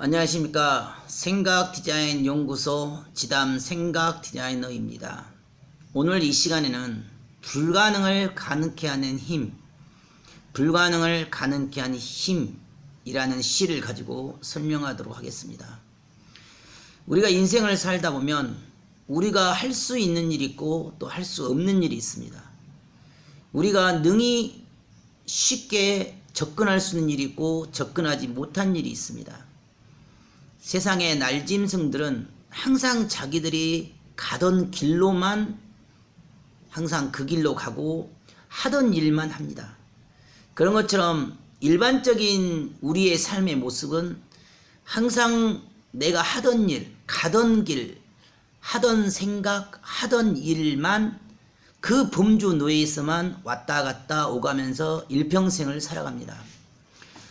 안녕하십니까. 생각디자인 연구소 지담 생각디자이너입니다. 오늘 이 시간에는 불가능을 가능케 하는 힘, 불가능을 가능케 하는 힘이라는 시를 가지고 설명하도록 하겠습니다. 우리가 인생을 살다 보면 우리가 할 수 있는 일이 있고 또 할 수 없는 일이 있습니다. 우리가 능히 쉽게 접근할 수 있는 일이 있고 접근하지 못한 일이 있습니다. 세상의 날짐승들은 항상 자기들이 가던 길로만 항상 그 길로 가고 하던 일만 합니다. 그런 것처럼 일반적인 우리의 삶의 모습은 항상 내가 하던 일, 가던 길, 하던 생각, 하던 일만 그 범주 내에서만 왔다 갔다 오가면서 일평생을 살아갑니다.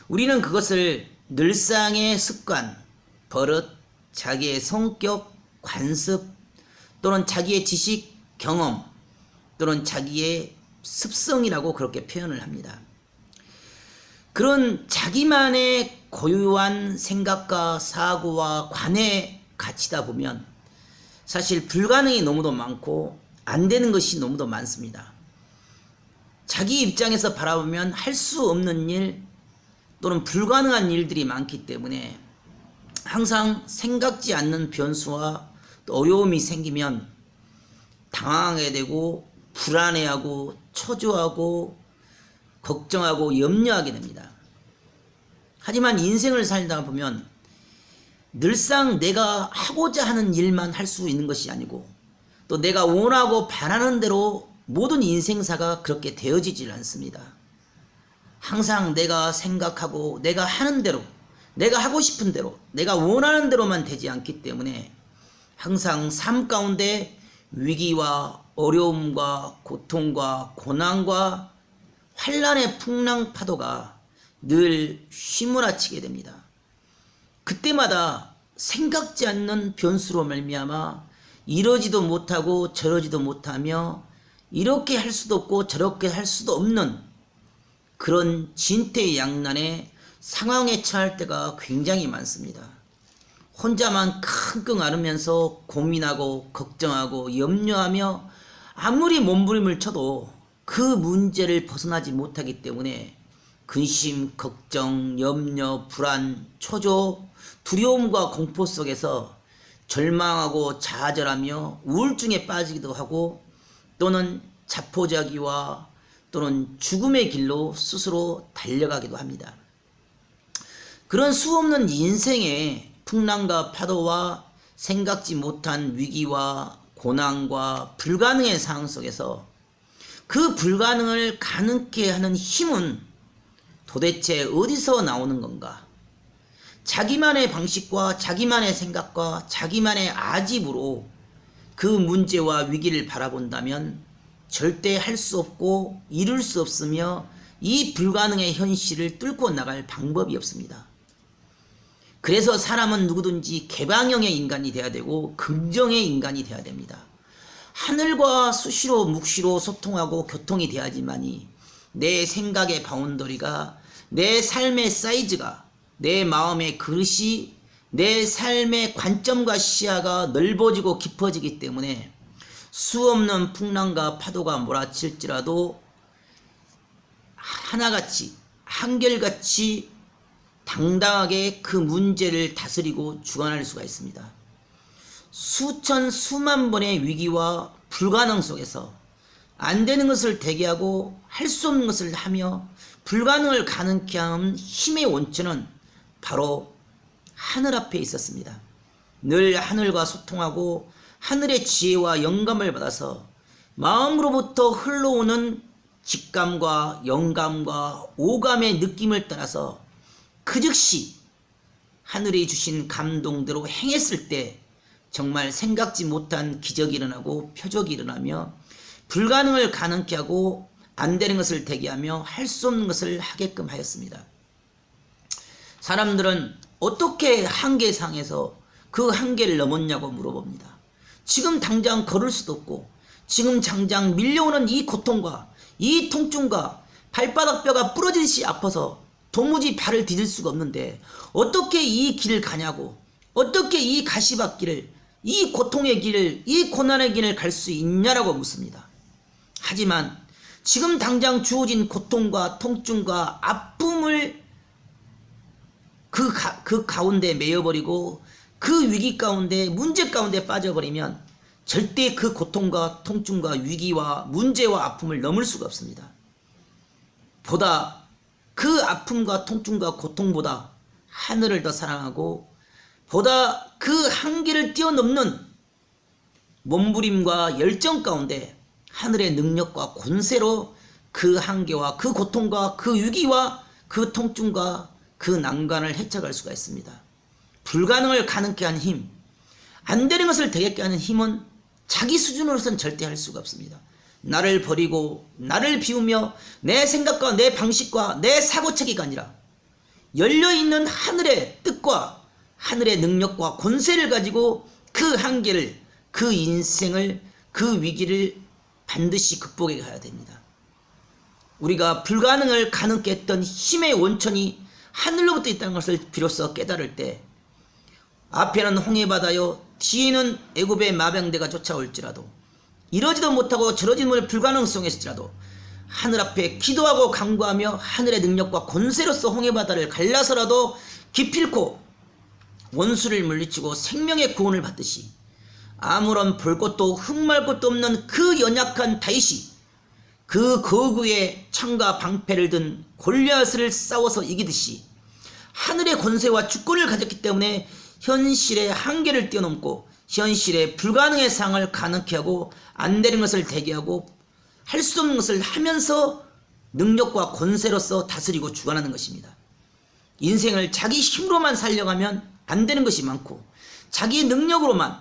우리는 그것을 늘상의 습관, 버릇, 자기의 성격, 관습 또는 자기의 지식, 경험 또는 자기의 습성이라고 그렇게 표현을 합니다. 그런 자기만의 고유한 생각과 사고와 관에 갇히다 보면 사실 불가능이 너무도 많고 안 되는 것이 너무도 많습니다. 자기 입장에서 바라보면 할 수 없는 일 또는 불가능한 일들이 많기 때문에 항상 생각지 않는 변수와 또 어려움이 생기면 당황하게 되고 불안해하고 초조하고 걱정하고 염려하게 됩니다. 하지만 인생을 살다 보면 늘상 내가 하고자 하는 일만 할 수 있는 것이 아니고 또 내가 원하고 바라는 대로 모든 인생사가 그렇게 되어지질 않습니다. 항상 내가 생각하고 내가 하는 대로, 내가 하고 싶은 대로, 내가 원하는 대로만 되지 않기 때문에 항상 삶 가운데 위기와 어려움과 고통과 고난과 환란의 풍랑 파도가 늘 휘몰아치게 됩니다. 그때마다 생각지 않는 변수로 말미암아 이러지도 못하고 저러지도 못하며 이렇게 할 수도 없고 저렇게 할 수도 없는 그런 진퇴양난의 상황에 처할 때가 굉장히 많습니다. 혼자만 끙끙 앓으면서 고민하고 걱정하고 염려하며 아무리 몸부림을 쳐도 그 문제를 벗어나지 못하기 때문에 근심, 걱정, 염려, 불안, 초조, 두려움과 공포 속에서 절망하고 좌절하며 우울증에 빠지기도 하고 또는 자포자기와 또는 죽음의 길로 스스로 달려가기도 합니다. 그런 수없는 인생의 풍랑과 파도와 생각지 못한 위기와 고난과 불가능의 상황 속에서 그 불가능을 가능케 하는 힘은 도대체 어디서 나오는 건가? 자기만의 방식과 자기만의 생각과 자기만의 아집으로 그 문제와 위기를 바라본다면 절대 할 수 없고 이룰 수 없으며 이 불가능의 현실을 뚫고 나갈 방법이 없습니다. 그래서 사람은 누구든지 개방형의 인간이 되어야 되고 긍정의 인간이 되어야 됩니다. 하늘과 수시로 묵시로 소통하고 교통이 돼야지만이 내 생각의 바운더리가, 내 삶의 사이즈가, 내 마음의 그릇이, 내 삶의 관점과 시야가 넓어지고 깊어지기 때문에 수없는 풍랑과 파도가 몰아칠지라도 하나같이 한결같이 당당하게 그 문제를 다스리고 주관할 수가 있습니다. 수천 수만 번의 위기와 불가능 속에서 안 되는 것을 대기하고 할 수 없는 것을 하며 불가능을 가능케 하는 힘의 원천은 바로 하늘 앞에 있었습니다. 늘 하늘과 소통하고 하늘의 지혜와 영감을 받아서 마음으로부터 흘러오는 직감과 영감과 오감의 느낌을 따라서 그 즉시 하늘이 주신 감동대로 행했을 때 정말 생각지 못한 기적이 일어나고 표적이 일어나며 불가능을 가능케 하고 안 되는 것을 대기하며 할 수 없는 것을 하게끔 하였습니다. 사람들은 어떻게 한계상에서 그 한계를 넘었냐고 물어봅니다. 지금 당장 걸을 수도 없고 지금 당장 밀려오는 이 고통과 이 통증과 발바닥 뼈가 부러지듯이 아파서 도무지 발을 디딜 수가 없는데 어떻게 이 길을 가냐고, 어떻게 이 가시밭길을, 이 고통의 길을, 이 고난의 길을 갈 수 있냐라고 묻습니다. 하지만 지금 당장 주어진 고통과 통증과 아픔을 그 가운데 매여버리고 그 위기 가운데, 문제 가운데 빠져버리면 절대 그 고통과 통증과 위기와 문제와 아픔을 넘을 수가 없습니다. 보다 그 아픔과 통증과 고통보다 하늘을 더 사랑하고 보다 그 한계를 뛰어넘는 몸부림과 열정 가운데 하늘의 능력과 권세로 그 한계와 그 고통과 그 위기와 그 통증과 그 난관을 헤쳐갈 수가 있습니다. 불가능을 가능케 하는 힘, 안 되는 것을 되게 하는 힘은 자기 수준으로서는 절대 할 수가 없습니다. 나를 버리고 나를 비우며 내 생각과 내 방식과 내 사고체계가 아니라 열려있는 하늘의 뜻과 하늘의 능력과 권세를 가지고 그 한계를, 그 인생을, 그 위기를 반드시 극복해 가야 됩니다. 우리가 불가능을 가능케 했던 힘의 원천이 하늘로부터 있다는 것을 비로소 깨달을 때 앞에는 홍해바다요 뒤에는 애굽의 마병대가 쫓아올지라도 이러지도 못하고 저러지도 못할 불가능성일지라도 하늘 앞에 기도하고 간구하며 하늘의 능력과 권세로서 홍해바다를 갈라서라도 기필코 원수를 물리치고 생명의 구원을 받듯이 아무런 볼 것도 흠말 것도 없는 그 연약한 다윗이 그 거구의 창과 방패를 든 골리앗을 싸워서 이기듯이 하늘의 권세와 주권을 가졌기 때문에 현실의 한계를 뛰어넘고 현실의 불가능의 상을 가능케 하고 안 되는 것을 되게 하고 할 수 없는 것을 하면서 능력과 권세로서 다스리고 주관하는 것입니다. 인생을 자기 힘으로만 살려가면 안 되는 것이 많고 자기 능력으로만,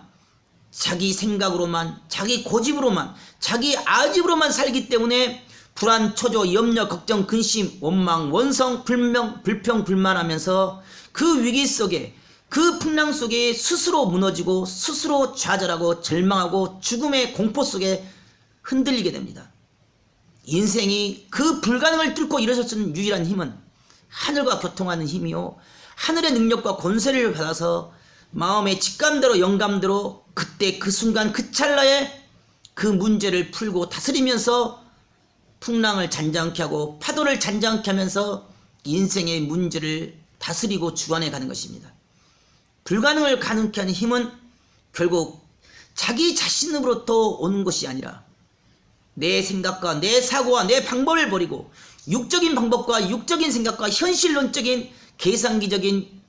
자기 생각으로만, 자기 고집으로만, 자기 아집으로만 살기 때문에 불안, 초조, 염려, 걱정, 근심, 원망, 원성, 불평, 불만하면서 그 위기 속에, 그 풍랑 속에 스스로 무너지고 스스로 좌절하고 절망하고 죽음의 공포 속에 흔들리게 됩니다. 인생이 그 불가능을 뚫고 일어설 수 있는 유일한 힘은 하늘과 교통하는 힘이요 하늘의 능력과 권세를 받아서 마음의 직감대로 영감대로 그때 그 순간 그 찰나에 그 문제를 풀고 다스리면서 풍랑을 잔잔케 하고 파도를 잔잔케 하면서 인생의 문제를 다스리고 주관해 가는 것입니다. 불가능을 가능케 하는 힘은 결국 자기 자신으로부터 오는 것이 아니라 내 생각과 내 사고와 내 방법을 버리고 육적인 방법과 육적인 생각과 현실론적인 계산기적인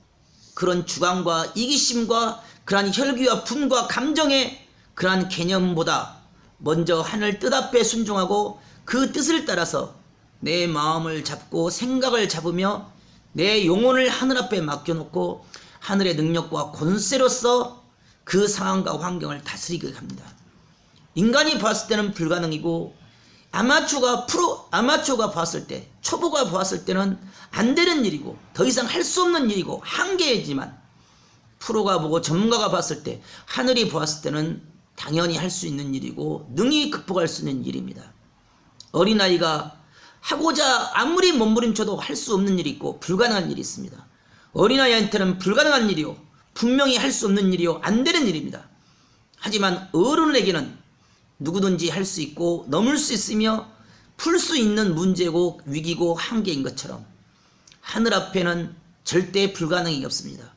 그런 주관과 이기심과 그러한 혈기와 분과 감정의 그러한 개념보다 먼저 하늘 뜻 앞에 순종하고 그 뜻을 따라서 내 마음을 잡고 생각을 잡으며 내 영혼을 하늘 앞에 맡겨놓고 하늘의 능력과 권세로서 그 상황과 환경을 다스리게 합니다. 인간이 봤을 때는 불가능이고 아마추어가 봤을 때, 초보가 봤을 때는 안 되는 일이고 더 이상 할 수 없는 일이고 한계이지만 프로가 보고 전문가가 봤을 때, 하늘이 보았을 때는 당연히 할 수 있는 일이고 능히 극복할 수 있는 일입니다. 어린아이가 하고자 아무리 몸부림쳐도 할 수 없는 일이 있고 불가능한 일이 있습니다. 어린아이한테는 불가능한 일이요 분명히 할 수 없는 일이요 안 되는 일입니다. 하지만 어른에게는 누구든지 할 수 있고 넘을 수 있으며 풀 수 있는 문제고 위기고 한계인 것처럼 하늘 앞에는 절대 불가능이 없습니다.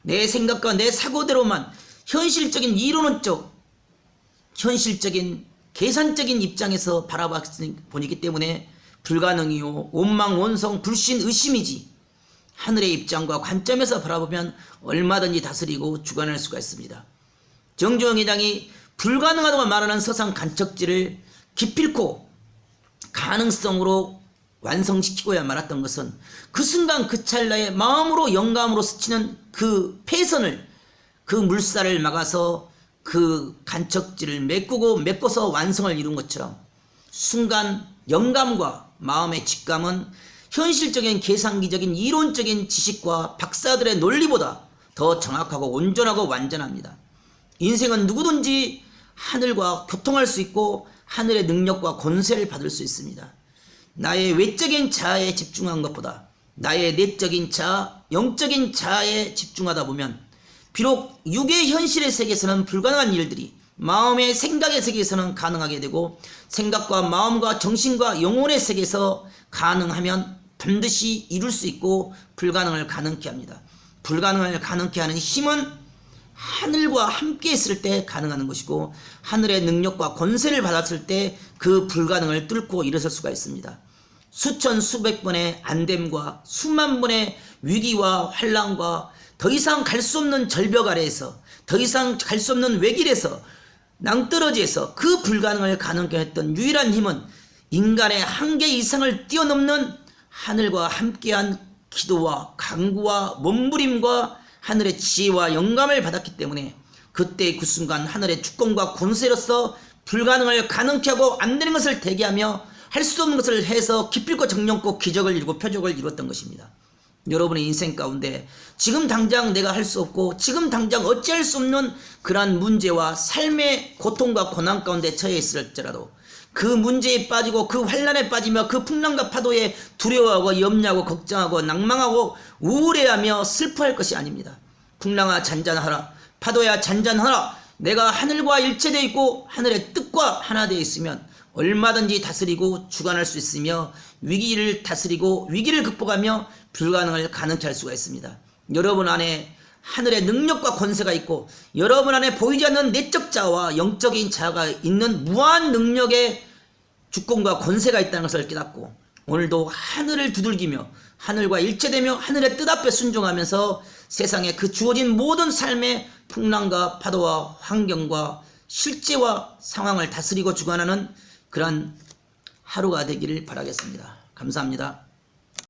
내 생각과 내 사고대로만 현실적인 이론적 현실적인 계산적인 입장에서 바라보기 때문에 불가능이요 원망, 원성, 불신, 의심이지 하늘의 입장과 관점에서 바라보면 얼마든지 다스리고 주관할 수가 있습니다. 정주영 회장이 불가능하다고 말하는 서상 간척지를 기필코 가능성으로 완성시키고야 말았던 것은 그 순간 그 찰나에 마음으로 영감으로 스치는 그 폐선을 그 물살을 막아서 그 간척지를 메꿔서 완성을 이룬 것처럼 순간 영감과 마음의 직감은 현실적인 계산기적인 이론적인 지식과 박사들의 논리보다 더 정확하고 온전하고 완전합니다. 인생은 누구든지 하늘과 교통할 수 있고 하늘의 능력과 권세를 받을 수 있습니다. 나의 외적인 자아에 집중한 것보다 나의 내적인 자아, 영적인 자아에 집중하다 보면 비록 육의 현실의 세계에서는 불가능한 일들이 마음의 생각의 세계에서는 가능하게 되고, 생각과 마음과 정신과 영혼의 세계에서 가능하면 반드시 이룰 수 있고 불가능을 가능케 합니다. 불가능을 가능케 하는 힘은 하늘과 함께 있을 때 가능한 것이고, 하늘의 능력과 권세를 받았을 때 그 불가능을 뚫고 일어설 수가 있습니다. 수천 수백 번의 안됨과 수만 번의 위기와 환난과 더 이상 갈 수 없는 절벽 아래에서, 더 이상 갈 수 없는 외길에서, 낭떠러지에서 그 불가능을 가능케 했던 유일한 힘은 인간의 한계 이상을 뛰어넘는 하늘과 함께한 기도와 간구와 몸부림과 하늘의 지혜와 영감을 받았기 때문에, 그때 그 순간 하늘의 주권과 권세로서 불가능을 가능케 하고 안 되는 것을 대기하며 할 수 없는 것을 해서 기필코 정령코 기적을 이루고 표적을 이뤘던 것입니다. 여러분의 인생 가운데 지금 당장 내가 할 수 없고 지금 당장 어찌할 수 없는 그러한 문제와 삶의 고통과 고난 가운데 처해 있을지라도, 그 문제에 빠지고 그 환난에 빠지며 그 풍랑과 파도에 두려워하고 염려하고 걱정하고 낭망하고 우울해하며 슬퍼할 것이 아닙니다. 풍랑아 잔잔하라, 파도야 잔잔하라. 내가 하늘과 일체되어 있고 하늘의 뜻과 하나 되어 있으면 얼마든지 다스리고 주관할 수 있으며 위기를 다스리고 위기를 극복하며 불가능을 가능케 할 수가 있습니다. 여러분 안에 하늘의 능력과 권세가 있고, 여러분 안에 보이지 않는 내적 자아와 영적인 자아가 있는 무한 능력의 주권과 권세가 있다는 것을 깨닫고, 오늘도 하늘을 두들기며 하늘과 일체되며 하늘의 뜻 앞에 순종하면서 세상에 그 주어진 모든 삶의 풍랑과 파도와 환경과 실제와 상황을 다스리고 주관하는 그러한 하루가 되기를 바라겠습니다. 감사합니다.